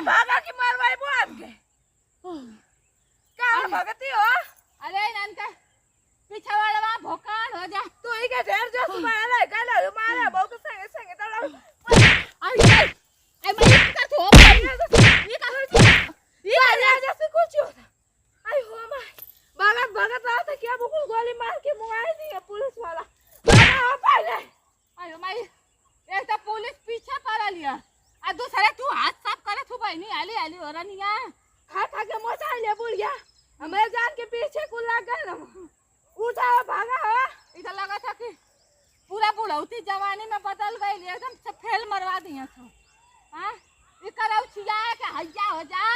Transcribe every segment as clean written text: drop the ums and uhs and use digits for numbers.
अरे भागा की मारवाई बो हमके का भगती हो। अरे ननका पीछा वाला भोकान हो जा तू ही के ढेर जो सुबह ले गला मारे बहु के संगे संगे तो आई मैं कर थो ये का ये आ जैसे कुछ होता। आई हो माय भगत भगत रहा था क्या बुकुल गोली मार के मुआई दी है पुलिस वाला। भागा हो पहले। आई मैं एक तो पुलिस पीछे पड़ा लिया आ दूसरे तू हाथ साफ करे तू भाई नहीं आली आली हो रनिया खा खा के मोचा ले बुल गया हमें जान के पीछे को लग गए ना उठा भागा हो। इधर लगा था कि पूरा बुढ़ौती जवानी में बदल गई एकदम से फेल मरवा दिया था। हां ये कराऊ छिया के हइया हो जा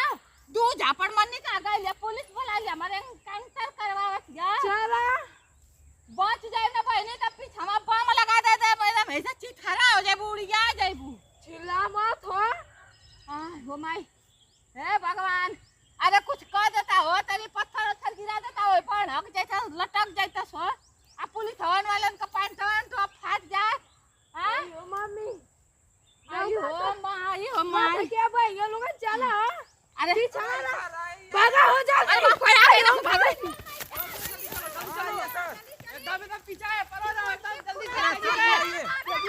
दू झापड़ मन्नी का गई पुलिस बुला लिया हमारे काउंटर करवावत गया चला बच जाए ना बहनी तब पीछे हम बम लगा दे दे पहले भैसे चिथरा हो जाए बुढ़िया जाइबू चिल्ला मत हो। हां हो माई हे भगवान अरे कुछ कह देता हो तेरी पत्थर उथर गिरा देता हो पर हक जैसा लटक जाता सो आ पुलिस हवन वालन का पैंटवन तो फाट जाए। हां ओ मम्मी आई हो माई क्या भाई ये लोग चला अरे पीछे भागा हो जा अरे कोई आ रहा भागा एकदम पीछे है परो जाओ एकदम जल्दी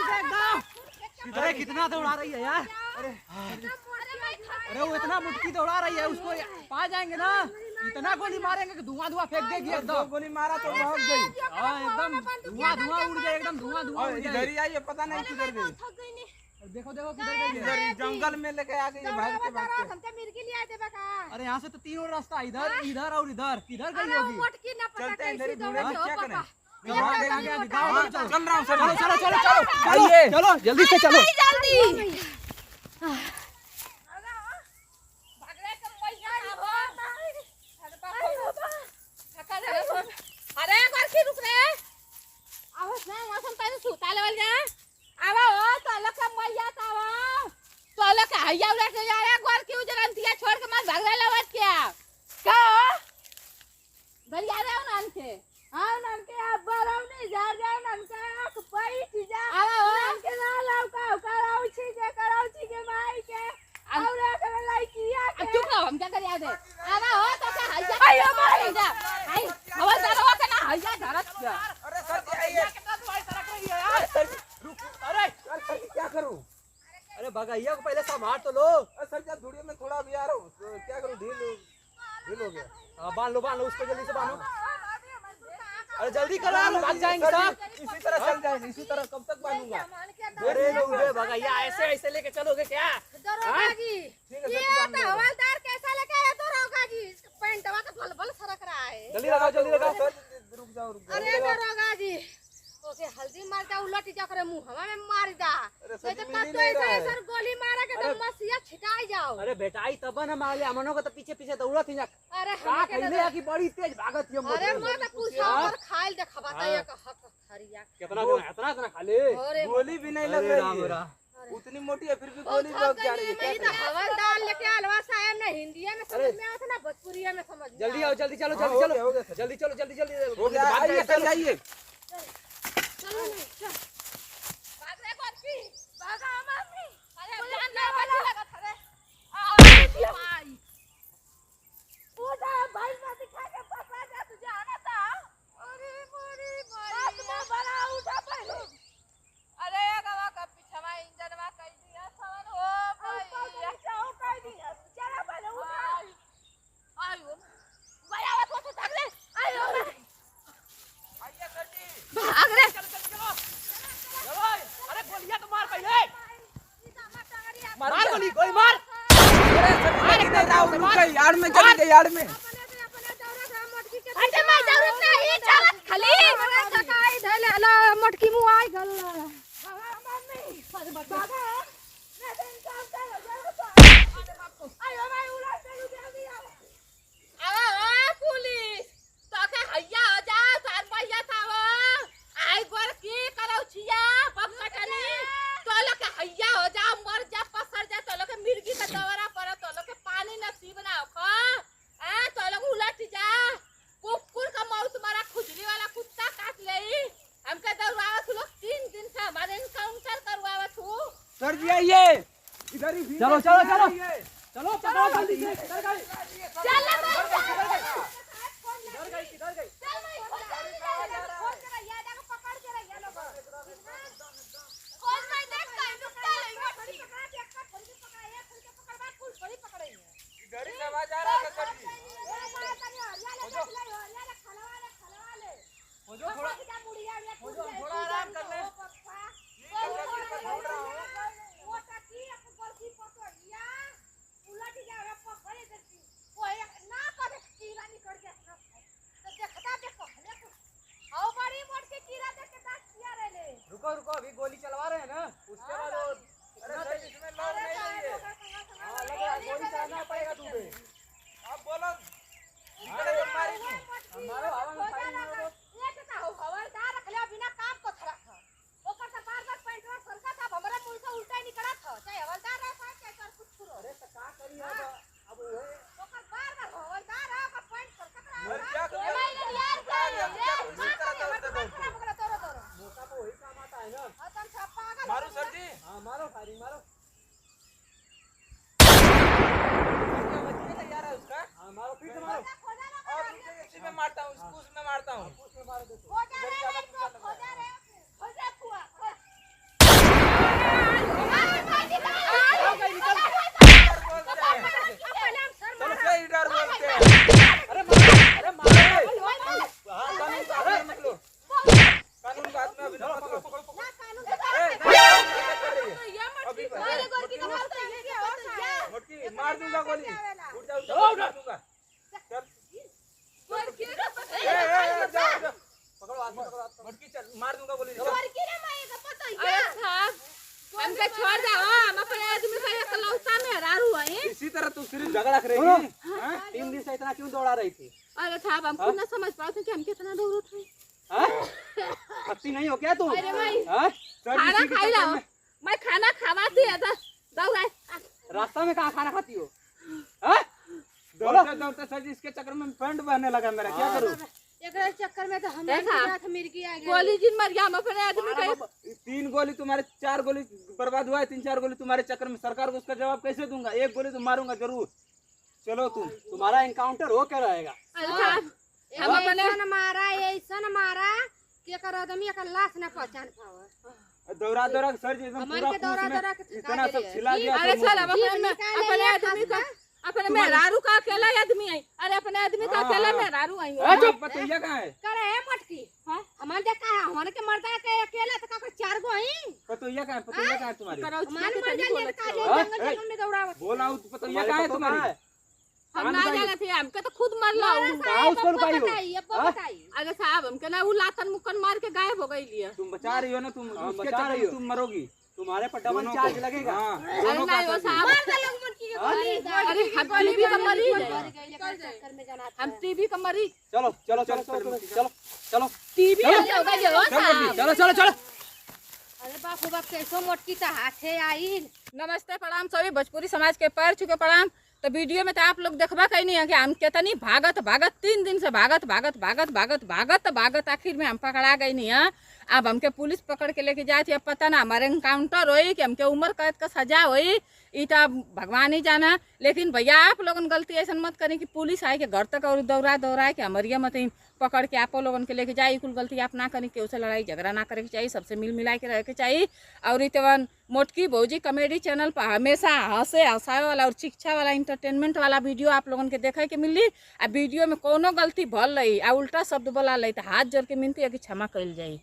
से एकदम। अरे कितना दौड़ा रही है यार। अरे वो इतना मुट्ठी दौड़ा रही है उसको पा जाएंगे ना इतना गोली मारेंगे कि धुआं धुआं फेंक देगी एकदम। गोली मारा तो भाग गई। हां एकदम धुआं धुआं उड़ गया एकदम धुआं धुआं उड़ इधर ही आई है पता नहीं किधर गई। देखो देखो किधर गई इधर है। जंगल में लेके आ गई भागते भागते। हमके मिर्गी ले आए देबा का। अरे यहाँ से तो तीनों रास्ता इधर इधर और इधर किधर गई होगी। मोटकी ना पता चलते हैं कैसी इधर ही दौड़े क्या करें। आगे आगे आगे गाओ चलो चल रहा हूँ चलो चलो चलो चलो आइए। चलो जल्दी से चलो। जल्दी अरे कर के रुक रे आवाज ना मौसम तने सुता लेवल जा आवा हो तो लखम मैया तावा तो लख हइया उड़ा के जा रे घर की उजरंतिया छोड़ के मत भाग लेवत क्या का गलिया रे उनन के हां नन के अब बराव नहीं जा जाओ नन के आंख पैठ जा आवा हो नन के ना लाव का कराऊ छी जे कराऊ छी के माई के औरा के लइकिया के। अब चुप रहो हम क्या कर याद है आवा हो तो के हइया आयो माई जा आई हवलदार हो के ना हइया धरत जा अरे सर जी आइए। कितना तुम्हारी तरक रही है यार। रुक अरे सर जी क्या करूँ। अरे भगैया को पहले संभाल तो लो। सर जी धुड़िया में थोड़ा भी आ रहा हूँ तो क्या करूँ ढील हो गया। हाँ बांध लो उसको जल्दी से बांधो। अरे जल्दी करो यार भाग जाएंगे सब। इसी तरह चल जाएंगे इसी तरह कब तक बांधूंगा। अरे लोग भगैया ऐसे ऐसे लेके चलोगे क्या। दरोगा जी ठीक है ये सर तो हवलदार कैसा लेके आया दरोगा जी पेंटवा का बल सरक रहा है। जल्दी लगाओ जल्दी लगाओ। सर जी रुक जाओ अरे दरोगा जी ओके हल्दी मार जा उलट जा करे मुंह हवा में मार जा अरे तो सर जी कब मिल तो नहीं ऐसा रहा है। ऐसा गोली मारा के तो मसिया छिटाई जाओ। अरे बेटाई तब न मारे अमनो को तो पीछे पीछे दौड़त ही ना अरे का हम के कहले है कि बड़ी तेज भागत है अरे मैं तो पूछा और खाइल देखबाता एक हक खरिया कितना इतना खाली। अरे गोली भी नहीं लग अरे राम रही है। राम। उतनी मोटी है फिर भी गोली लग जा रही है। क्या नहीं तो करें? हवलदार लेके अलवा साहब ने हिंदिया में समझ में आता ना भोजपुरिया में समझ में जल्दी आओ जल्दी चलो हाँ, जल्दी हो गया, चलो जल्दी चलो जल्दी जल्दी हो गया आइए सर जी आइए। चलो नहीं चल भाग रे कर की भागा मम्मी अरे जान ले वाला लगा था रे आई उठा भाई मत दिखा के पकड़ा जा तुझे आना था। अरे मोरी बात में बड़ा उठा पहले अरे गवा का पीछवा इंजनवा कई दिया सवन हो भाई जाओ कर दिया चला पहले उठा आयो बड़ा बात तो भाग रे आयो आइए सर जी। भाग रे चलो अरे गोलियां तो मार पहले मार गोली कोई मार। अरे सर जी नहीं जाओ रुक गई यार्ड में चली गई यार्ड में। अरे मैं जरूरत नहीं चल खाली टकाई धले ला मटकी मुंह आई गल मम्मी बाबा मैं तो इंसान से जरूरत आयो मैं उड़ा से जल्दी आओ आवा पुलिस तो के हइया हो जा तार भैया थावा आई गोर की करौ छिया बकटनी तो लोग के हइया हो जा मर जा पसर जा तो लोग के मिर्गी का दवरा पर तो लोग के पानी नसीब ना हो ए तो लोग उलट जा कुकुर का मौत मारा खुजली वाला कुत्ता काट लेई हमके दौड़ावत लोग 3 दिन से हमारे इनकाउंटर करवावत हूं। सर जी आइए इधर ही चलो चलो चलो चलो पकड़ो जल्दी से इधर गई चल ले मैं इधर गई किधर गई चल मैं खोज के रहिए देखो पकड़ के रहिए लोग खोज मैं देख कहीं रुकता नहीं मछली पकड़ा के एक थोड़ी पकड़ा एक थोड़ी पकड़वा कुल थोड़ी पकड़ेंगे गाड़ी से आवाज आ रहा है सर जी हो जो थोड़ा थोड़ा आराम कर ले रुको रुको अभी गोली चलवा रहे हैं ना उसके बाद वो अरे सर इसमें लोग नहीं है हां लगा गोली चलाना पड़ेगा तुझे आप बोलो अरे ये मारी तू हमारे हवा में फायरिंग हो तो हवलदार रखले बिना काम को थरा था ओकर से बार-बार पेंटवा सरका था हमरा मुंह से उल्टा निकला था चाहे हवलदार रहा चाहे कर कुछ करो अरे तो क्या करी अब वो ओकर बार-बार हवलदार रहा ओकर पेंट सरका और क्या ए भाई यार मौका तो वही काम आता है ना तुम सब पागल मारो सर जी हां मारो फायरिंग मारो बचने तैयार है उसका हां मारो फिर से मारो और इसी में मारता हूं इसको उसमें मारता हूं उसमें मारो देखो हो जा रे हो जा कुआ चलो सही डर बोलते हैं अरे मारो हां कानून का हाथ में लो कानून का हाथ में अभी चलो पकड़ो पकड़ो पकड़ो अभी ना मोटकी मार दूंगा गोली उठ जाओ मार दूंगा चल जाओ पकड़ो हाथ में पकड़ो हाथ में। मोटकी चल मार दूंगा गोली चल। अरे साहब हमके छोड़ दो हम अपने आदमी का एक लौता में हरारू है। इसी तरह तू सिर्फ झगड़ा करेगी सुनो। हां 3 दिन से इतना क्यों दौड़ा रही थी अरे साहब हमको ना समझ पाते कि हम कितना दूर थे। हैं हत्ती नहीं हो क्या तू अरे भाई हैं खाना खाई लो मैं खाना खवाती है तो दौड़ा रास्ता में कहाँ खाना खाती हो हैं दौड़ते दौड़ते सर जी इसके चक्कर में पैंट बहने लगा मेरा क्या करूं एकरे चक्कर में तो हम देखा मिर्गी आ गई गोली जिन मर गया हम अपने आदमी का 3 गोली तुम्हारे 4 गोली बर्बाद हुआ है 3-4 गोली तुम्हारे चक्कर में सरकार को उसका जवाब कैसे दूंगा एक गोली तो मारूंगा जरूर चलो तुम तुम्हारा एनकाउंटर हो क्या रहेगा अरे साहब हम अपने ऐसा मारा कि एकर आदमी एकर लाश ना पहचान पावे दौरा दौरा सर जी एकदम हमारे पूरा के दौरा पूछ दौरा में के थका इतना सब दिए। छिला गया अरे सब सर मुंह अपने आदमी का अपने मेहरारू का अकेला आदमी है अरे अपने आदमी का अकेला मेहरारू आई में। चुप पतैया कहाँ है करे है मटकी हां हमार देखा है हमारे के मर्दा के अकेला तो का 4 गो आई पतैया कहाँ है तुम्हारी हमार मर जाए का जंगल में दौड़ावत बोला पतैया कहाँ है तुम्हारी हम ना जाना थे हमके तो खुद मर ला कहाँ उसको लुकाई हो बताइए बताइए अरे साहब हमके ना वो लातन मुक्कन मार के गायब हो गई लिया तुम बचा रही हो ना तुम हाँ, उसके बचा चक्कर रही में हो। तुम मरोगी तुम्हारे पर डबल दोनों चार्ज को। लगेगा हाँ, अरे दोनों नहीं वो का साहब मार दे लोग मटकी के गोली अरे हम टीबी का मरीज है चक्कर में जाना हम टीबी का मरीज चलो चलो चलो चलो चलो चलो टीबी हो गया जो साहब चलो चलो चलो अरे बाप रे बाप कैसो मटकी तो हाथे आई नमस्ते प्रणाम सभी भोजपुरी समाज के पैर छुके प्रणाम। तो वीडियो में तो आप लोग देखबा कहीं नहीं है कि हम कितनी भागत 3 दिन से भागत आखिर में हम पकड़ा गई नहीं है। अब हमके पुलिस पकड़ के लेके जाती है पता ना हमारे एनकाउंटर होई कि हमके उम्र कैद का सजा होई ई तो भगवान ही जाना। लेकिन भैया आप लोगन गलती ऐसा मत करें कि पुलिस आए के घर तक और दौड़ा के हमारिया मत पकड़ के आप लोगन के लेके जाए। कुल गलती आप ना करें कि उसे लड़ाई झगड़ा ना करे के चाहिए, सबसे मिल मिला के रहे के चाहिए। और इतवन मोटकी भौजी कॉमेडी चैनल पर हमेशा हंसाए वाला और शिक्षा वाला इंटरटेनमेंट वाला वीडियो आप लोगन के देखे के मिली। आ वीडियो में कोनो गलती भल रही आ उल्टा शब्द बोला रही तो हाथ जोड़ के मिनती है कि क्षमा कल जाए।